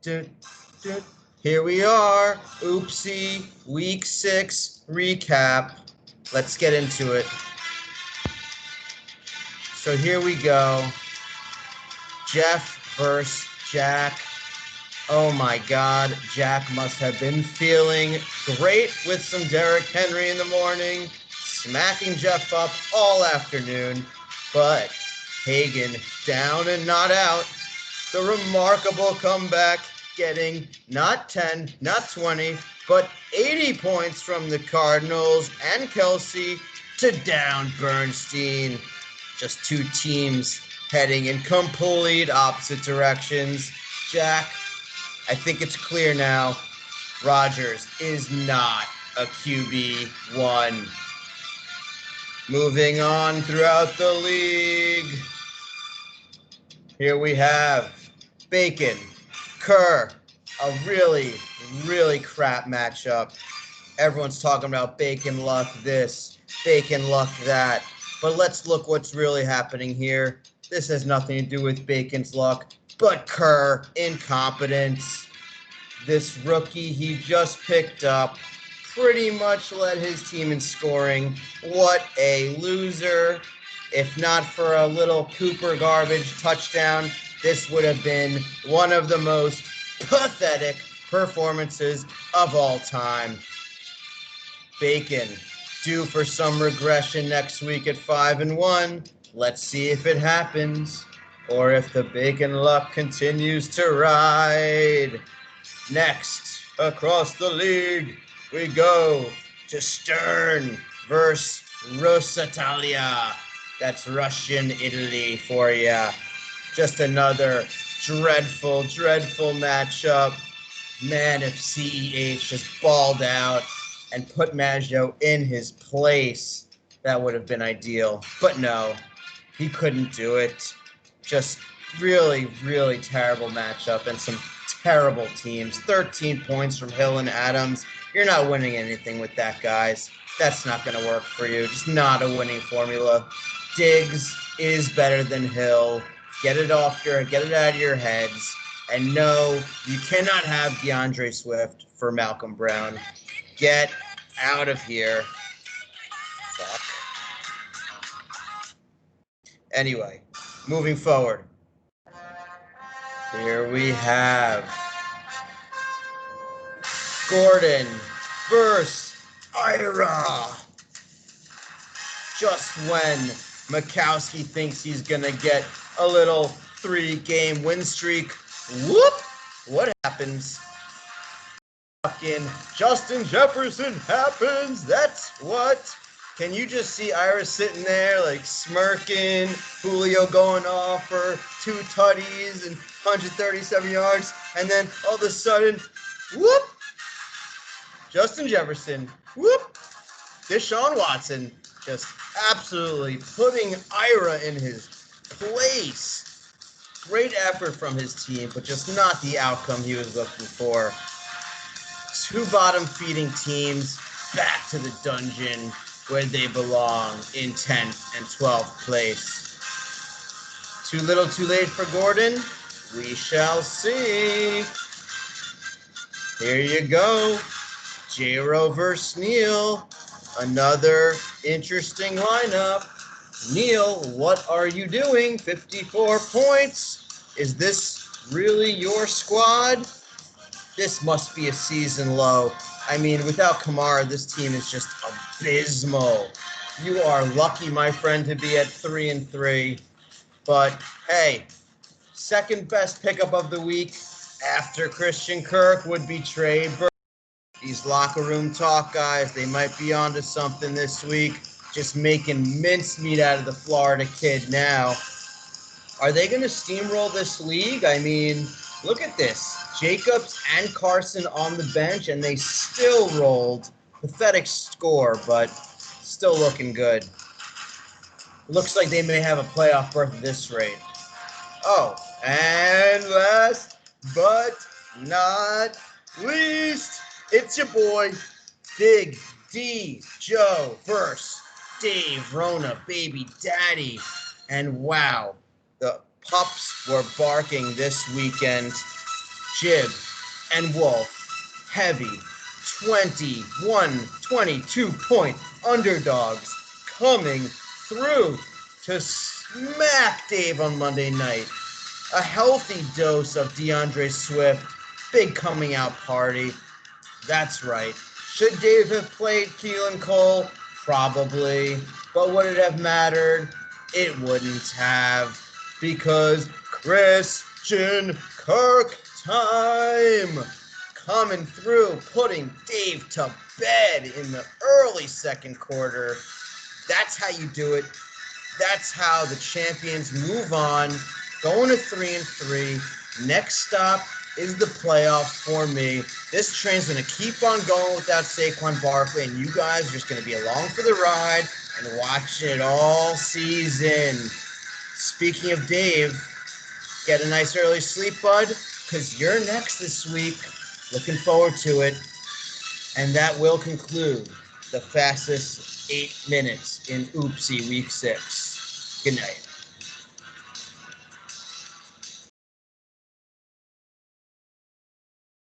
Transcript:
dun, dun. Here we are, Upsi, Week 6 recap. Let's get into it. So here we go. Jeff versus Jack. Oh my God, Jack must have been feeling great with some Derrick Henry in the morning, smacking Jeff up all afternoon. But Hagan down and not out. The remarkable comeback, getting not 10, not 20, but 80 points from the Cardinals and Kelsey to down Bernstein. Just two teams heading in complete opposite directions. Jack, I think it's clear now, Rodgers is not a QB1. Moving on throughout the league. Here we have Bacon, Kerr, a really, really crap matchup. Everyone's talking about Bacon luck this, Bacon luck that. But let's look what's really happening here. This has nothing to do with Bacon's luck, but Kerr, incompetence. This rookie he just picked up pretty much led his team in scoring. What a loser. If not for a little Cooper garbage touchdown, this would have been one of the most pathetic performances of all time. Bacon, due for some regression next week at 5-1. Let's see if it happens, or if the Bacon luck continues to ride. Next, across the league, we go to Stern versus Rosatalia. That's Russian Italy for ya. Just another dreadful, dreadful matchup. Man, if CEH just balled out and put Maggio in his place, that would have been ideal. But no, he couldn't do it. Just really, really terrible matchup and some terrible teams. 13 points from Hill and Adams. You're not winning anything with that, guys. That's not going to work for you. Just not a winning formula. Diggs is better than Hill. Get it out of your heads. And no, you cannot have DeAndre Swift for Malcolm Brown. Get out of here. Fuck. Anyway, moving forward. Here we have Gordon versus Ira. Just when Mikowski thinks he's going to get a little 3-game win streak, whoop, what happens? Fucking Justin Jefferson happens. That's what. Can you just see Ira sitting there like smirking, Julio going off for 2 tutties and 137 yards, and then all of a sudden, whoop, Justin Jefferson, whoop, Deshaun Watson just absolutely putting Ira in his place. Great effort from his team, but just not the outcome he was looking for. 2 bottom-feeding teams back to the dungeon where they belong in 10th and 12th place. Too little, too late for Gordon? We shall see. Here you go. J-Ro versus Neil. Another interesting lineup. Neil, what are you doing? 54 points. Is this really your squad? This must be a season low. I mean, without Kamara, this team is just abysmal. You are lucky, my friend, to be at 3-3. But hey, second best pickup of the week after Christian Kirk would be Trey Burke. These locker room talk guys, they might be onto something this week. Just making mincemeat out of the Florida kid now. Are they going to steamroll this league? I mean, look at this. Jacobs and Carson on the bench, and they still rolled. Pathetic score, but still looking good. Looks like they may have a playoff berth at this rate. Oh, and last but not least, it's your boy, Big D Joe versus Dave Rona, baby daddy. And wow, the pups were barking this weekend. Jib and Wolf, heavy 22-point underdogs coming through to smack Dave on Monday night. A healthy dose of DeAndre Swift, big coming out party. That's right. Should Dave have played Keelan Cole? Probably. But would it have mattered? It wouldn't have. Because Christian Kirk time coming through, putting Dave to bed in the early second quarter. That's how you do it. That's how the champions move on, going to 3-3. Next stop is the playoffs for me. This train's going to keep on going without Saquon Barkley, and you guys are just going to be along for the ride and watching it all season. Speaking of Dave, get a nice early sleep, bud, because you're next this week. Looking forward to it. And that will conclude the fastest 8 minutes in Upsi Week 6. Good night.